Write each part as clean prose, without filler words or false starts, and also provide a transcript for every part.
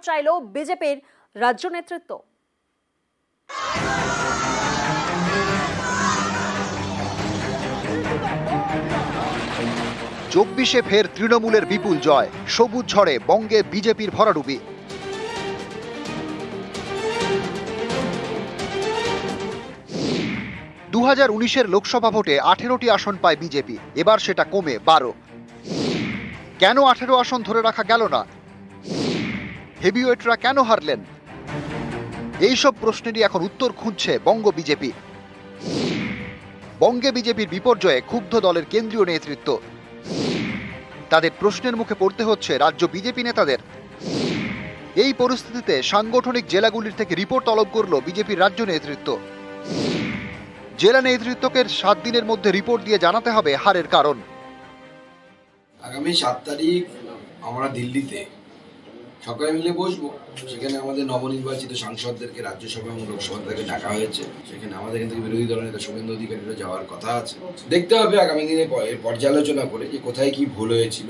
চাইল বিজেপির রাজ্য নেতৃত্ব। চব্বিশে ফের তৃণমূলের বিপুল জয়, সবুজ ঝড়ে বঙ্গে বিজেপির ভরাডুবি। দু 2019-এর লোকসভা ভোটে 18টি আসন পায় বিজেপি, এবার সেটা কমে 12। কেন 18 আসন ধরে রাখা গেল না? হেভিওয়েটরা কেন হারলেন? এইসব প্রশ্নেরই এখন উত্তর খুঁজছে বঙ্গ বিজেপি। বঙ্গে বিজেপির বিপর্যয়ে ক্ষুব্ধ দলের কেন্দ্রীয় নেতৃত্ব। তাদের প্রশ্নের মুখে পড়তে হচ্ছে রাজ্য বিজেপি নেতাদের। এই পরিস্থিতিতে সাংগঠনিক জেলাগুলির থেকে রিপোর্ট তলব করল বিজেপির রাজ্য নেতৃত্ব। জেলা নেতৃত্বকে 7 দিনের মধ্যে রিপোর্ট দিয়ে জানাতে হবে হারের কারণ। আগামী 7 তারিখ আমরা দিল্লিতে সকালে মিলে বসবো। সেখানে আমাদের নবনির্বাচিত সাংসদদেরকে রাজ্যসভা এবং লোকসভা থেকে ডাকা হয়েছে। সেখানে আমাদের এখান থেকে বিরোধী দলের নেতা শুভেন্দু অধিকারীরা যাওয়ার কথা আছে। দেখতে হবে আগামী দিনে পর্যালোচনা করে যে কোথায় কি ভুল হয়েছিল,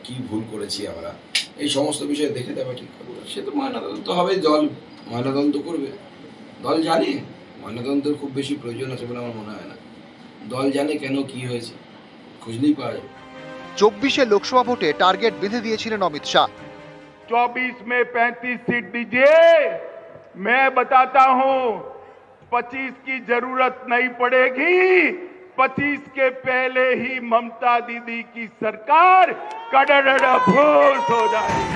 কি ভুল করেছি আমরা, এই সমস্ত বিষয় দেখে দেওয়া ঠিক হবে। সে তো ময়নাতদন্ত হবে, দল ময়নাতদন্ত করবে। দল জানে ময়নাতদন্তের খুব বেশি প্রয়োজন আছে বলে আমার মনে হয় না। দল জানে কেন কি হয়েছে, খুঁজলেই পাওয়া যাবে। 24-এ লোকসভা ভোটে টার্গেট বেঁধে দিয়েছিলেন অমিত শাহ। 24 में 35 सीट दीजिए, मैं बताता हूं 25 की जरूरत नहीं पड़ेगी। 25 के पहले ही ममता दीदी की सरकार कड़ड़भूस हो जाएगी।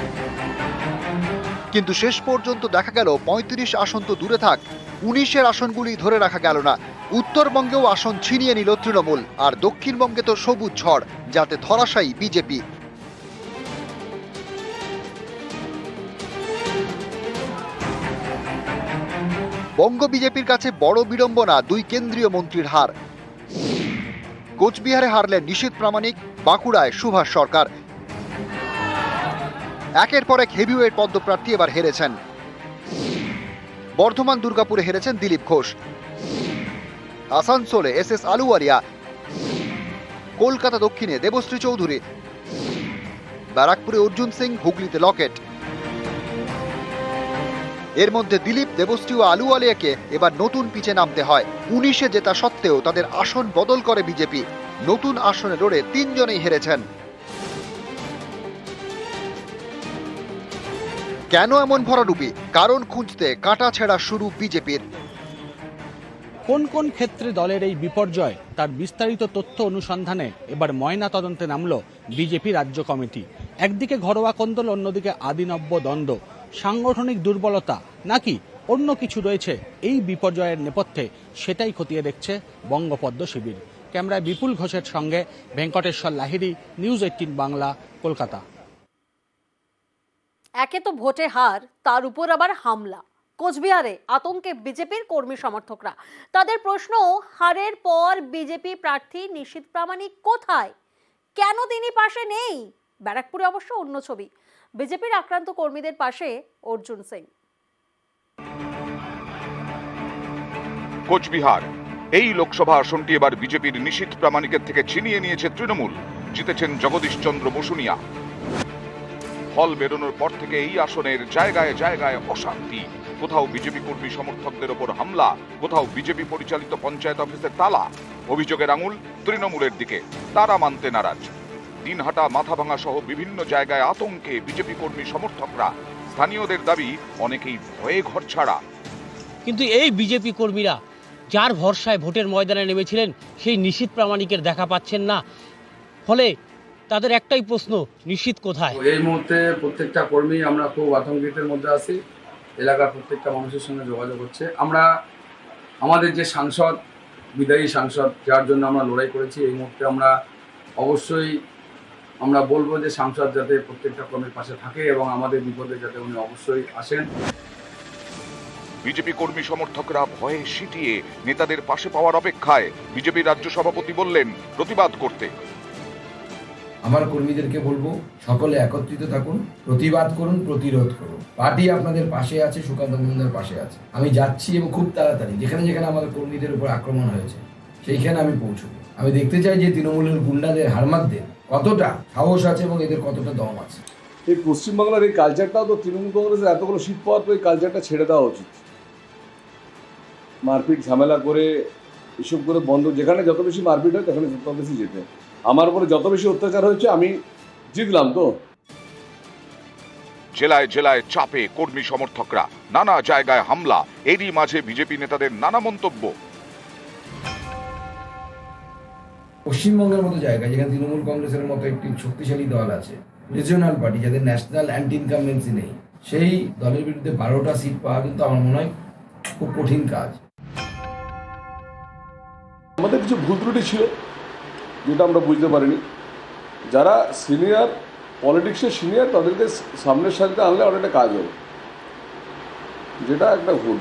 কিন্তু শেষ পর্যন্ত দেখা গেল 35 আসন তো দূরে থাক, 19-এর আসনগুলি ধরে রাখা গেল না। উত্তরবঙ্গেও আসন ছিনিয়ে নিল তৃণমূল, আর দক্ষিণবঙ্গে তো সবুজ ঝড়, যাতে ধরাশায়ী বিজেপি। বঙ্গ বিজেপির কাছে বড় বিড়ম্বনা 2 কেন্দ্রীয় মন্ত্রীর হার। কোচবিহারে হারলেন নিশীথ প্রামাণিক, বাঁকুড়ায় সুভাষ সরকার। একের পর এক হেভিওয়েট পদপ্রার্থী এবার হেরেছেন। বর্ধমান দুর্গাপুরে হেরেছেন দিলীপ ঘোষ, আসানসোলে SS আলুওয়ালিয়া, কলকাতা দক্ষিণে দেবশ্রী চৌধুরী, ব্যারাকপুরে অর্জুন সিং, হুগলিতে লকেট। এর মধ্যে দিলীপ, দেবশ্রী ও আলুওয়ালিয়াকে এবার নতুন পিচে নামতে হয়। 19-এ জেতা সত্ত্বেও তাদের আসন বদল করে বিজেপি। নতুন আসনে লড়ে 3 জনেই হেরেছেন। কেন এমন ভরাডুবি? কারণ খুঁজতে কাটা ছেঁড়া শুরু বিজেপির। কোন কোন ক্ষেত্রে দলের এই বিপর্যয় তার বিস্তারিত তথ্য অনুসন্ধানে এবার ময়না তদন্তে নামল বিজেপি রাজ্য কমিটি। একদিকে ঘরোয়া কোন্দল, অন্যদিকে আদিনব্য দ্বন্দ্ব, সাংগঠনিক দুর্বলতা নাকি অন্য কিছু রয়েছে এই বিপর্যয়ের নেপথ্যে, সেটাই খতিয়ে দেখছে বঙ্গপদ্ম শিবির। ক্যামেরায় বিপুল ঘোষের সঙ্গে ভেঙ্কটেশ্বর লাহিড়ী, নিউজ 18 বাংলা, কলকাতা। একে তো ভোটে হার, তার উপর আবার হামলা। কোচবিহারে আতঙ্কে বিজেপির কর্মী সমর্থকরা। তাদের প্রশ্ন, হারের পর বিজেপি প্রার্থী নিশীথ প্রামাণিক কোথায়? কেন তিনি পাশে নেই? ব্যারাকপুরে অবশ্য অন্য ছবি। বিজেপির আক্রান্ত কর্মীদের পাশে অর্জুন সিং। কোচবিহার, এই লোকসভা আসনটি এবার বিজেপির নিশীথ প্রামাণিকের থেকে ছিনিয়ে নিয়েছে তৃণমূল। জিতেছেন জগদীশ চন্দ্র বসুনিয়া। ফল বেরোনোর পর থেকে এই আসনের জায়গায় জায়গায় অশান্তি। কোথাও বিজেপি কর্মী সমর্থকদের ওপর হামলা, কোথাও বিজেপি পরিচালিত পঞ্চায়েত অফিসের তালা। অভিযোগের আঙুল তৃণমূলের দিকে, তারা মানতে নারাজ। দিনহাটা, মাথাভাঙা সহ বিভিন্ন জায়গায় আতঙ্কে বিজেপি কর্মী সমর্থকরা। স্থানীয়দের দাবি, অনেকেই ভয়ে ঘর ছাড়া। কিন্তু এই বিজেপি কর্মীরা যার ভরসায় ভোটের ময়দানে নেমেছিলেন, সেই নিশীথ প্রামাণিকের দেখা পাচ্ছেন না। ফলে তাদের একটাই প্রশ্ন, নিশীথ কোথায়? এই মুহূর্তে প্রত্যেকটা কর্মী আমরা খুব আতঙ্কিতের মধ্যে আছি। এলাকার প্রত্যেকটা মানুষের সঙ্গে যোগাযোগ হচ্ছে। আমরা আমাদের যে সাংসদ, বিদায়ী সাংসদ, যার জন্য আমরা লড়াই করেছি, এই মুহূর্তে আমরা অবশ্যই আমরা বলবো যে সাংসদ যাতে প্রত্যেকটা কর্মীর পাশে থাকে এবং আমাদের বিপদে যাতে উনি অবশ্যই আসেন। বিজেপি কর্মী সমর্থকরা ভয়ে সিটিয়ে নেতাদের পাশে পাওয়ার অপেক্ষায়। বিজেপি রাজ্য সভাপতি বললেন প্রতিবাদ করতে। আমার কর্মীদেরকে বলবো, সকলে একত্রিত থাকুন, প্রতিবাদ করুন, প্রতিরোধ করুন। পার্টি আপনাদের পাশে আছে, সুকান্ত মজুমদার পাশে আছে। আমি যাচ্ছি এবং খুব তাড়াতাড়ি যেখানে যেখানে আমাদের কর্মীদের উপর আক্রমণ হয়েছে সেইখানে আমি পৌঁছবো। আমি দেখতে চাই যে তৃণমূলের গুন্ডাদের, হারমাদদের কতটা সাহস আছে এবং এদের কতটা দম আছে। এই পশ্চিমবাংলার এই কালচারটাও তো তৃণমূল কংগ্রেসের এতগুলো সিট পাওয়ার পর এই কালচারটা ছেড়ে দেওয়া উচিত। মারপিট ঝামেলা করে এসব করে বন্ধ, যেখানে যত বেশি মারপিট হয় সেখানে তত বেশি যেতে। আমার উপরে যত বেশি অত্যাচার হয়েছে আমি জিতলাম তো। জেলায় জেলায় চাপে কর্মী সমর্থকরা, নানা জায়গায় হামলা, এরই মাঝে বিজেপি নেতাদের নানা মন্তব্য। পশ্চিমবঙ্গের মতো জায়গায় যেখানে তৃণমূল কংগ্রেসের মতো একটি শক্তিশালী দল আছে, রিজিওনাল পার্টি যাদের ন্যাশনাল অ্যান্টি ইনকামবেন্সি নেই, সেই দলের বিরুদ্ধে 12টা সিট পাওয়া কিন্তু আমার মনে হয় খুব কঠিন কাজ। আমাদের কিছু ভুল ত্রুটি ছিল যেটা আমরা বুঝতে পারিনি। যারা সিনিয়র পলিটিক্সের সিনিয়র তাদেরকে সামনের সারিতে আনলে অনেকটা কাজ হবে, যেটা একটা ভুল।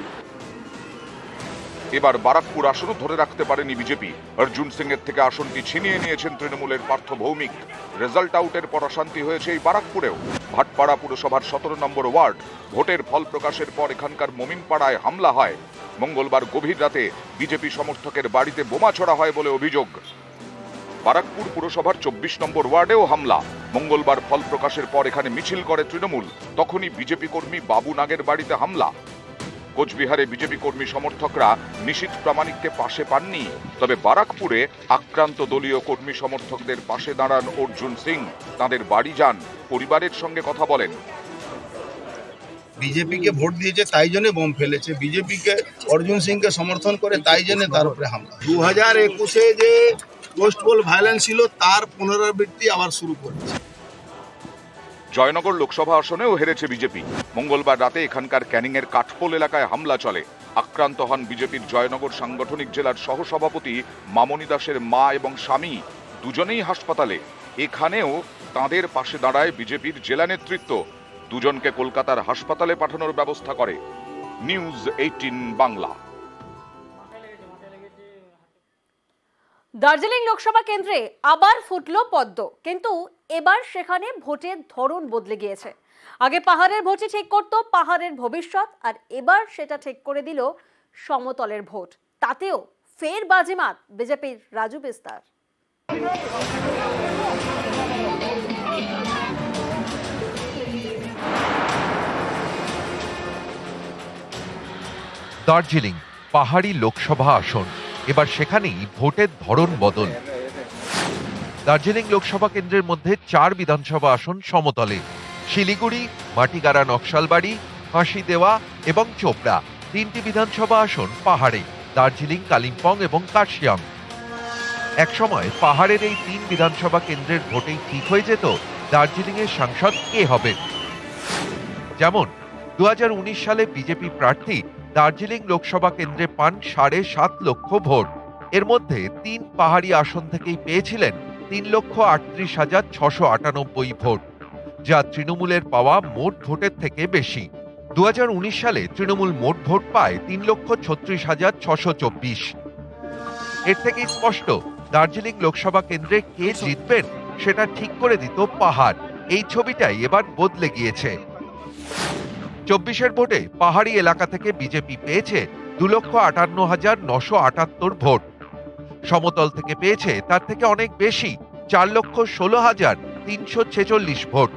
এবার বারাকপুর আসনও ধরে রাখতে পারেনি বিজেপি। অর্জুন সিং এর থেকে আসনটি ছিনিয়ে নিয়েছেন তৃণমূলের পার্থ ভৌমিক। রেজাল্ট আউটের পর অশান্তি হয়েছে এই বারাকপুরেও। ভাটপাড়া পুরসভার 17 নম্বর ওয়ার্ড, ভোটের ফল প্রকাশের পর এখানকার মোমিনপাড়ায় হামলা হয়। মঙ্গলবার গভীর রাতে বিজেপি সমর্থকের বাড়িতে বোমা ছোড়া হয় বলে অভিযোগ। বারাকপুর পুরসভার 24 নম্বর ওয়ার্ডেও হামলা। মঙ্গলবার ফল প্রকাশের পর এখানে মিছিল করে তৃণমূল, তখনই বিজেপি কর্মী বাবু নাগের বাড়িতে হামলা। কোচবিহারে বিজেপি কর্মী সমর্থকরা নিশীথ প্রামাণিককে পাশে পাননি, তবে বারাকপুরে আক্রান্ত দলীয় কর্মী সমর্থকদের পাশে দাঁড়ান অর্জুন সিং। তাদের বাড়ি যান, পরিবারের সঙ্গে কথা বলেন। বিজেপিকে ভোট দিয়েছে তাই জন্য বোম ফেলেছে, বিজেপিকে অর্জুন সিংকে সমর্থন করে তাই জন্য তার উপরে হামলা। 2021-এ যে পোস্ট পোল ভায়োলেন্স ছিল তার পুনরাবৃত্তি আবার শুরু করেছে। জয়নগর লোকসভা আসনেও হেরেছে বিজেপি। মঙ্গলবার রাতে এখানকার ক্যানিং এর কাঠপোল এলাকায় হামলা চলে। আক্রান্ত হন বিজেপির জয়নগর সাংগঠনিক জেলার সহসভাপতি মামনি দাসের মা এবং স্বামী, দুজনেই হাসপাতালে। এখানেও তাদের পাশে দাঁড়ায় বিজেপির জেলা নেতৃত্ব। দুজনকে কলকাতার হাসপাতালে পাঠানোর ব্যবস্থা করে নিউজ 18 বাংলা। দার্জিলিং লোকসভা কেন্দ্রে আবার ফুটলো পদ্ম, কিন্তু এবার সেখানে ভোটের ধরন বদলে গিয়েছে। আগে পাহাড়ের ভোটই ঠিক করত পাহাড়ের ভবিষ্যৎ, আর এবার সেটা ঠিক করে দিল সমতলের ভোট। তাতেও ফের বাজিমাত বিজেপির রাজু বিস্তার। দার্জিলিং পাহাড়ি লোকসভা আসন, এবার সেখানেই ভোটের ধরন বদল। দার্জিলিং লোকসভা কেন্দ্রের মধ্যে 4 বিধানসভা আসন সমতলে, শিলিগুড়ি, মাটিগাড়া, নকশালবাড়ি, হাসিদেওয়া এবং চোপড়া। 3টি বিধানসভা আসন পাহাড়ে, দার্জিলিং, কালিম্পং এবং কার্শিয়াং। একসময় পাহাড়ের এই 3 বিধানসভা কেন্দ্রের ভোটেই ঠিক হয়ে যেত দার্জিলিংয়ের সাংসদ কে হবে। যেমন 2019 সালে বিজেপি প্রার্থী দার্জিলিং লোকসভা কেন্দ্রে পান 7.5 লক্ষ ভোট। এর মধ্যে 3 পাহাড়ি আসন থেকেই পেয়েছিলেন 3,38,698 ভোট, যা তৃণমূলের পাওয়া মোট ভোটের থেকে বেশি। 2019 সালে তৃণমূল মোট ভোট পায় 3,36,624। এর থেকে স্পষ্ট দার্জিলিং লোকসভা কেন্দ্রে কে জিতবেন সেটা ঠিক করে দিত পাহাড়। এই ছবিটাই এবার বদলে গিয়েছে। 24-এর ভোটে পাহাড়ি এলাকা থেকে বিজেপি পেয়েছে 2,58,978 ভোট। সমতল থেকে পেয়েছে তার থেকে অনেক বেশি, 4,16,346 ভোট।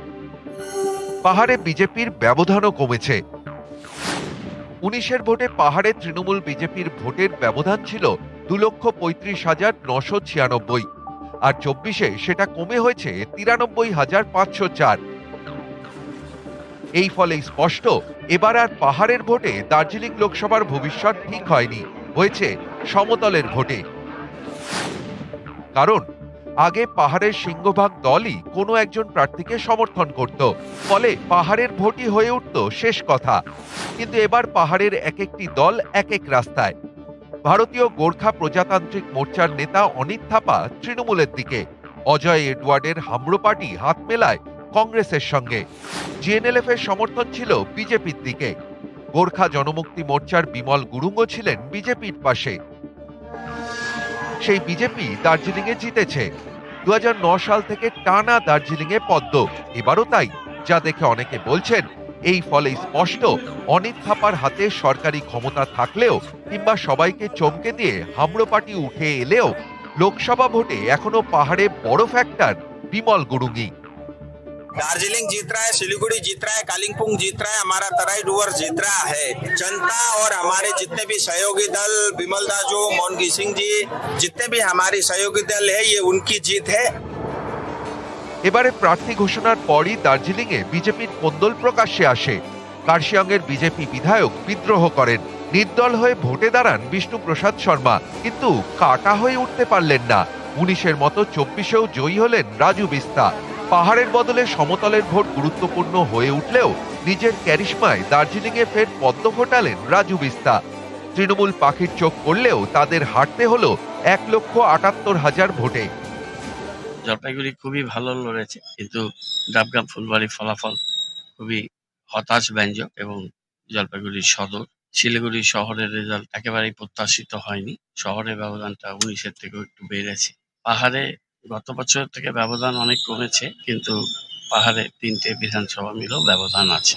পাহাড়ে বিজেপির ব্যবধানও কমেছে। 19-এর ভোটে পাহাড়ে তৃণমূল বিজেপির ভোটের ব্যবধান ছিল 2,35,996, আর 24-এ সেটা কমে হয়েছে 93,504। এই ফলে স্পষ্ট এবার আর পাহাড়ের ভোটে দার্জিলিং লোকসভার ভবিষ্যৎ ঠিক হয়নি, হয়েছে সমতলের ভোটে। কারণ আগে পাহাড়ের সিংহভাগ দলই কোনো একজন প্রার্থীকে সমর্থন করত, ফলে পাহাড়ের ভোটই হয়ে উঠত শেষ কথা। কিন্তু এবার পাহাড়ের এক একটি দল এক এক রাস্তায়। ভারতীয় গোর্খা প্রজাতান্ত্রিক মোর্চার নেতা অনিত থাপা তৃণমূলের দিকে, অজয় এডওয়ার্ডের হামরো পার্টি হাত মেলায় কংগ্রেসের সঙ্গে, জিএনএলএফ এর সমর্থন ছিল বিজেপির দিকে। গোর্খা জনমুক্তি মোর্চার বিমল গুরুঙ্গও ছিলেন বিজেপির পাশে। সেই বিজেপি দার্জিলিংয়ে জিতেছে। 2009 সাল থেকে টানা দার্জিলিংয়ে পদ্ম, এবারও তাই, যা দেখে অনেকে বলছেন এই ফলে স্পষ্ট অনিত থাপার হাতে সরকারি ক্ষমতা থাকলেও কিংবা সবাইকে চমকে দিয়ে হামরো পার্টি উঠে এলেও লোকসভা ভোটে এখনো পাহাড়ে বড় ফ্যাক্টর বিমল গুরুঙ্গি। दार्जिलिंग जीत रहा है, सिलीगुड़ी जीत रहा है, कालिंपोंग जीत रहा है, हमारा तराई डुवर्स जीत रहा है। जनता और हमारे जितने भी सहयोगी दल, बिमल दाजू, मोहनगी सिंह जी, जितने भी हमारी सहयोगी दल है, ये उनकी जीत है। এবারে প্রার্থী ঘোষণার পরই দার্জিলিংয়ে বিজেপির কোন্দল প্রকাশ্যে আসে। কার্শিয়াংয়ের বিজেপি বিধায়ক বিদ্রোহ করেন। নির্দল হয়ে ভোটে দাঁড়ান বিষ্ণুপ্রসাদ শর্মা, কিন্তু কাটা হয়ে উঠতে পারলেন না। 19-এর মতো 24-এও জয়ী হলেন রাজু বিস্তা। পাহাড়ের বদলে সমতলের ভোট গুরুত্বপূর্ণ হয়ে উঠলেও নিজের ক্যারিশমায় দার্জিলিংয়ে ফের পদ্ম ফোটালেন রাজু বিস্তা। তৃণমূল পাখির চোখ করলেও তাদের হারতে হলো 1,78,000 ভোটে। জলপাইগুড়ি খুবই ভালো লড়েছে, কিন্তু ডাবগ্রাম ফুলবাড়ির ফলাফল খুবই হতাশব্যঞ্জক এবং জলপাইগুড়ি সদর, শিলিগুড়ি শহরের রেজাল্ট একেবারেই প্রত্যাশিত হয়নি। শহরের ব্যবধানটা 19-এর থেকেও একটু বেড়েছে। পাহাড়ে গত বছর থেকে ব্যবধান অনেক কমেছে, কিন্তু পাহাড়ে 3টে বিধানসভা মিলেও ব্যবধান আছে।